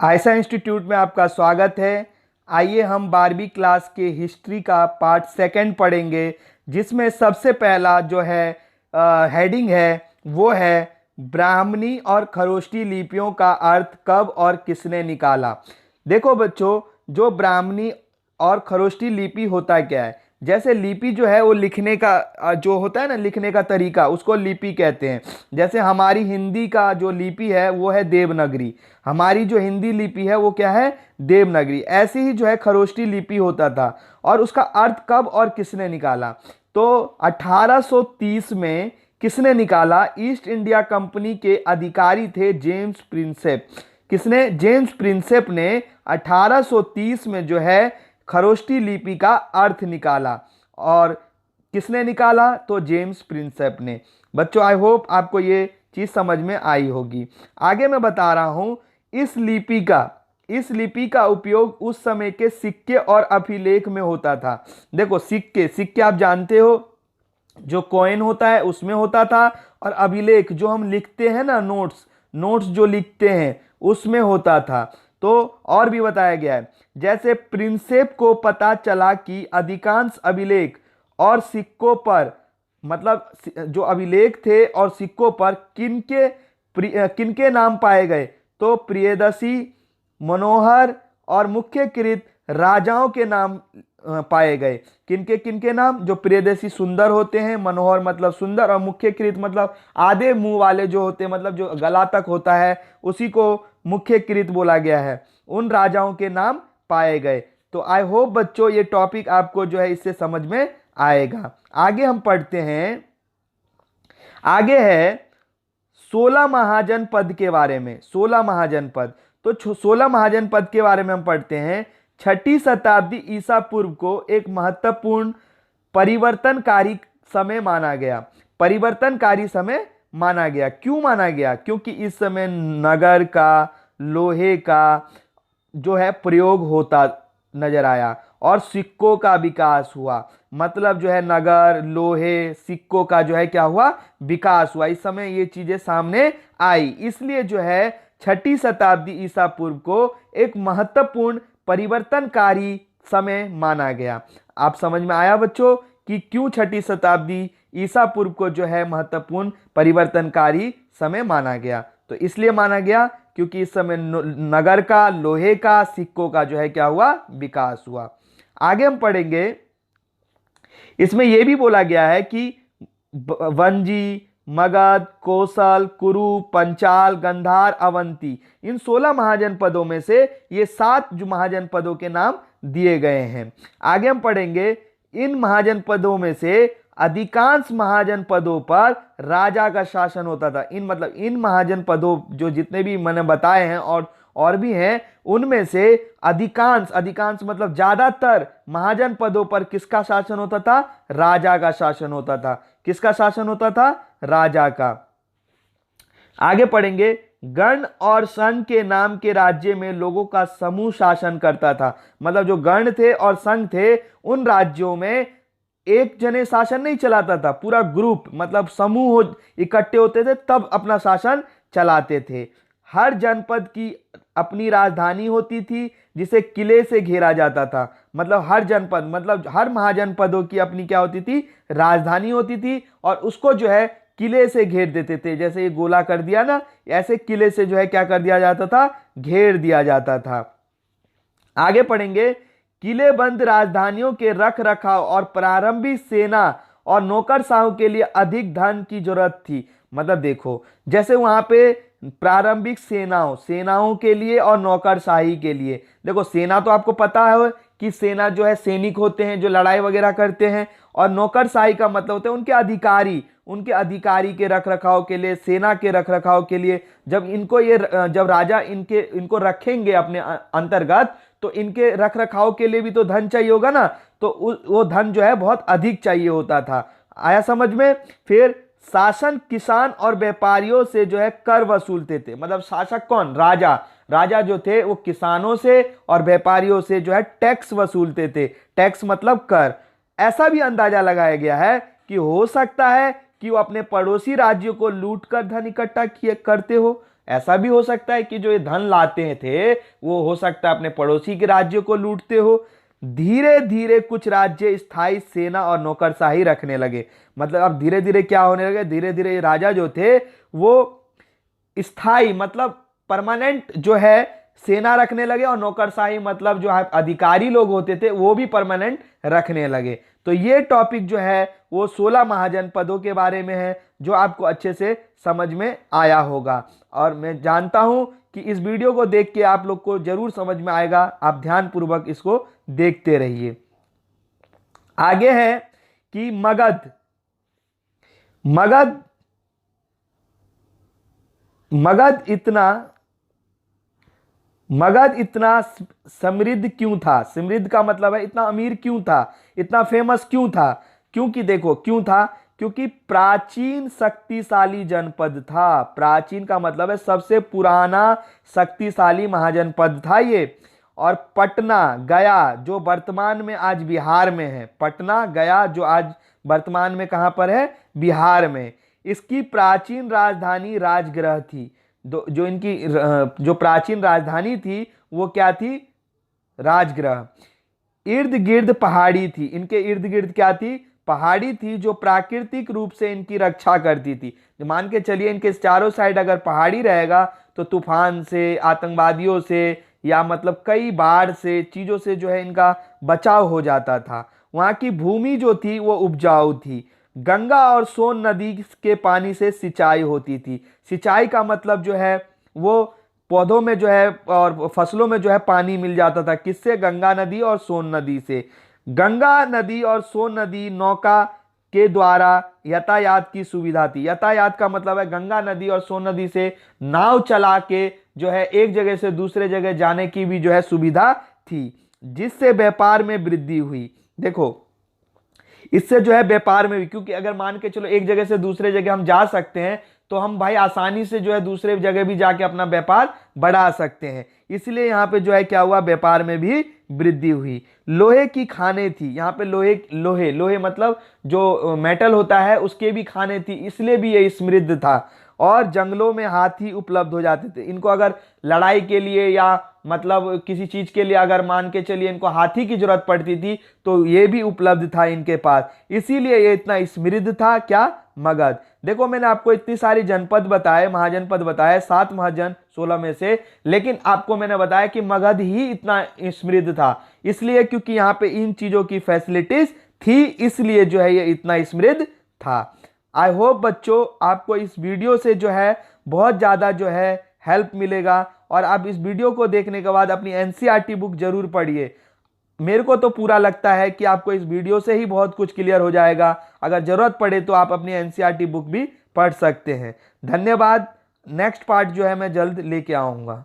Ayesha institute में आपका स्वागत है। आइए हम 12वीं क्लास के हिस्ट्री का पार्ट सेकंड पढ़ेंगे, जिसमें सबसे पहला जो है हेडिंग है वो है ब्राह्मणी और खरोष्टी लिपियों का अर्थ कब और किसने निकाला। देखो बच्चों, जो ब्राह्मणी और खरोष्टी लिपि होता क्या है। जैसे लिपि जो है वो लिखने का जो होता है ना, लिखने का तरीका, उसको लिपि कहते हैं। जैसे हमारी हिंदी का जो लिपि है वो है देवनागरी। हमारी जो हिंदी लिपि है वो क्या है, देवनागरी। ऐसे ही जो है खरोष्टी लिपि होता था। और उसका अर्थ कब और किसने निकाला, तो 1830 में किसने निकाला? ईस्ट इंडिया कंपनी के अधिकारी थे जेम्स प्रिंसेप। किसने? जेम्स प्रिंसेप ने 1830 में जो है खरोष्टी लिपि का अर्थ निकाला। और किसने निकाला? तो जेम्स प्रिंसेप ने। बच्चों, आई होप आपको ये चीज समझ में आई होगी। आगे मैं बता रहा हूं, इस लिपि का उपयोग उस समय के सिक्के और अभिलेख में होता था। देखो, सिक्के आप जानते हो, जो कॉइन होता है उसमें होता था, और अभिलेख जो हम लिखते हैं ना, नोट्स जो लिखते हैं उसमें होता था। तो और भी बताया गया है, जैसे प्रिंसेप को पता चला कि अधिकांश अभिलेख और सिक्कों पर, मतलब जो अभिलेख थे और सिक्कों पर किनके नाम पाए गए, तो प्रियदर्शी, मनोहर और मुख्यकृत राजाओं के नाम पाए गए। किनके नाम? जो प्रियदर्शी सुंदर होते हैं, मनोहर मतलब सुंदर, और मुख्यकृत मतलब आधे मुंह वाले जो होते हैं, मतलब जो गला तक होता है उसी को मुख्यकृत बोला गया है। उन राजाओं के नाम पाए गए। तो आई होप बच्चों ये टॉपिक आपको जो है इससे समझ में आएगा। आगे हम पढ़ते हैं। आगे है 16 महाजनपद के बारे में। 16 महाजनपद, तो 16 महाजनपद के बारे में हम पढ़ते हैं। 6ठी शताब्दी ईसा पूर्व को एक महत्वपूर्ण परिवर्तनकारी समय माना गया। परिवर्तनकारी समय माना गया। क्यों माना गया? क्योंकि इस समय नगर का, लोहे का जो है प्रयोग होता नजर आया, और सिक्कों का विकास हुआ। मतलब जो है नगर, लोहे, सिक्कों का जो है क्या हुआ, विकास हुआ। इस समय ये चीजें सामने आई, इसलिए जो है 6ठी शताब्दी ईसा पूर्व को एक महत्वपूर्ण परिवर्तनकारी समय माना गया। आप समझ में आया बच्चों कि क्यों 6ठी शताब्दी ईसा पूर्व को जो है महत्वपूर्ण परिवर्तनकारी समय माना गया? तो इसलिए माना गया क्योंकि इस समय नगर का, लोहे का, सिक्कों का जो है क्या हुआ, विकास हुआ। आगे हम पढ़ेंगे, इसमें यह भी बोला गया है कि वंजी, मगध, कोसल, कुरु, पंचाल, गंधार, अवंती, इन 16 महाजनपदों में से ये 7 जो महाजनपदों के नाम दिए गए हैं। आगे हम पढ़ेंगे, इन महाजनपदों में से अधिकांश महाजनपदों पर राजा का शासन होता था। इन महाजनपदों जो जितने भी मैंने बताए हैं और भी हैं, उनमें से अधिकांश मतलब ज्यादातर महाजनपदों पर किसका शासन होता था? राजा का शासन होता था। किसका शासन होता था? राजा का। आगे पढ़ेंगे, गण और संघ के नाम के राज्य में लोगों का समूह शासन करता था। मतलब जो गण थे और संघ थे, उन राज्यों में एक जने शासन नहीं चलाता था, पूरा ग्रुप मतलब समूह इकट्ठे होते थे तब अपना शासन चलाते थे। हर जनपद की अपनी राजधानी होती थी, जिसे किले से घेरा जाता था। मतलब हर जनपद, मतलब हर महाजनपदों की अपनी क्या होती थी, राजधानी होती थी, और उसको जो है किले से घेर देते थे। जैसे ये गोला कर दिया ना, ऐसे किले से जो है क्या कर दिया जाता था, घेर दिया जाता था। आगे पढ़ेंगे, किलेबंद राजधानियों के रख रखाव और प्रारंभिक सेना और नौकरशाहों के लिए अधिक धन की जरूरत थी। मतलब देखो, जैसे वहां पे प्रारंभिक सेनाओं के लिए और नौकरशाही के लिए, देखो सेना तो आपको पता है कि सेना जो है सैनिक होते हैं जो लड़ाई वगैरह करते हैं, और नौकरशाही का मतलब होते हैं उनके अधिकारी के रख रखाव के लिए, सेना के रख रखाव के लिए। जब राजा इनको रखेंगे अपने अंतर्गत, तो इनके रख रखाव के लिए भी तो धन चाहिए होगा ना, तो वो धन जो है बहुत अधिक चाहिए होता था। आया समझ में? फिर शासन किसान और व्यापारियों से जो है कर वसूलते थे। मतलब शासक कौन? राजा जो थे वो किसानों से और व्यापारियों से जो है टैक्स वसूलते थे। टैक्स मतलब कर। ऐसा भी अंदाजा लगाया गया है कि हो सकता है कि वो अपने पड़ोसी राज्यों को लूट कर धन इकट्ठा किए करते हो। ऐसा भी हो सकता है कि जो ये धन लाते थे वो हो सकता है अपने पड़ोसी के राज्यों को लूटते हो। धीरे धीरे कुछ राज्य स्थायी सेना और नौकरशाही रखने लगे। मतलब अब धीरे धीरे क्या होने लगे, धीरे धीरे राजा जो थे वो स्थायी मतलब परमानेंट जो है सेना रखने लगे, और नौकरशाही मतलब जो है अधिकारी लोग होते थे वो भी परमानेंट रखने लगे। तो ये टॉपिक जो है वो 16 महाजनपदों के बारे में है, जो आपको अच्छे से समझ में आया होगा। और मैं जानता हूं कि इस वीडियो को देख के आप लोग को जरूर समझ में आएगा। आप ध्यानपूर्वक इसको देखते रहिए। आगे है कि मगध। मगध मगध इतना समृद्ध क्यों था? समृद्ध का मतलब है इतना अमीर क्यों था, इतना फेमस क्यों था? क्योंकि देखो क्यों था, क्योंकि प्राचीन शक्तिशाली जनपद था। प्राचीन का मतलब है सबसे पुराना शक्तिशाली महाजनपद था ये। और पटना गया जो वर्तमान में आज बिहार में है, पटना गया जो आज वर्तमान में कहां पर है, बिहार में, इसकी प्राचीन राजधानी राजगृह थी। जो इनकी जो प्राचीन राजधानी थी वो क्या थी, राजगृह। इर्द गिर्द पहाड़ी थी, इनके इर्द गिर्द क्या थी, पहाड़ी थी, जो प्राकृतिक रूप से इनकी रक्षा करती थी। मान के चलिए इनके चारों साइड अगर पहाड़ी रहेगा तो तूफान से, आतंकवादियों से, या मतलब कई बाढ़ से, चीजों से जो है इनका बचाव हो जाता था। वहां की भूमि जो थी वो उपजाऊ थी। गंगा और सोन नदी के पानी से सिंचाई होती थी। सिंचाई का मतलब जो है वो पौधों में जो है और फसलों में जो है पानी मिल जाता था। किससे? गंगा नदी और सोन नदी से। गंगा नदी और सोन नदी नौका के द्वारा यातायात की सुविधा थी। यातायात का मतलब है गंगा नदी और सोन नदी से नाव चला के जो है एक जगह से दूसरे जगह जाने की भी जो है सुविधा थी, जिससे व्यापार में वृद्धि हुई। देखो इससे जो है व्यापार में भी, क्योंकि अगर मान के चलो एक जगह से दूसरे जगह हम जा सकते हैं तो हम भाई आसानी से जो है दूसरे जगह भी जाके अपना व्यापार बढ़ा सकते हैं। इसलिए यहाँ पे जो है क्या हुआ, व्यापार में भी वृद्धि हुई। लोहे की खानें थी यहाँ पे, लोहे मतलब जो मेटल होता है उसके भी खानें थी, इसलिए भी ये समृद्ध था। और जंगलों में हाथी उपलब्ध हो जाते थे। इनको अगर लड़ाई के लिए या मतलब किसी चीज के लिए अगर मान के चलिए इनको हाथी की जरूरत पड़ती थी तो ये भी उपलब्ध था इनके पास, इसीलिए ये इतना समृद्ध था। क्या? मगध। देखो मैंने आपको इतनी सारी जनपद बताए, महाजनपद बताए, 7 महाजन 16 में से, लेकिन आपको मैंने बताया कि मगध ही इतना समृद्ध था इसलिए क्योंकि यहाँ पे इन चीजों की फैसिलिटीज थी, इसलिए जो है ये इतना समृद्ध था। आई होप बच्चों आपको इस वीडियो से जो है बहुत ज़्यादा जो है हेल्प मिलेगा, और आप इस वीडियो को देखने के बाद अपनी एनसीईआरटी बुक जरूर पढ़िए। मेरे को तो पूरा लगता है कि आपको इस वीडियो से ही बहुत कुछ क्लियर हो जाएगा। अगर जरूरत पड़े तो आप अपनी एनसीईआरटी बुक भी पढ़ सकते हैं। धन्यवाद। नेक्स्ट पार्ट जो है मैं जल्द लेके आऊँगा।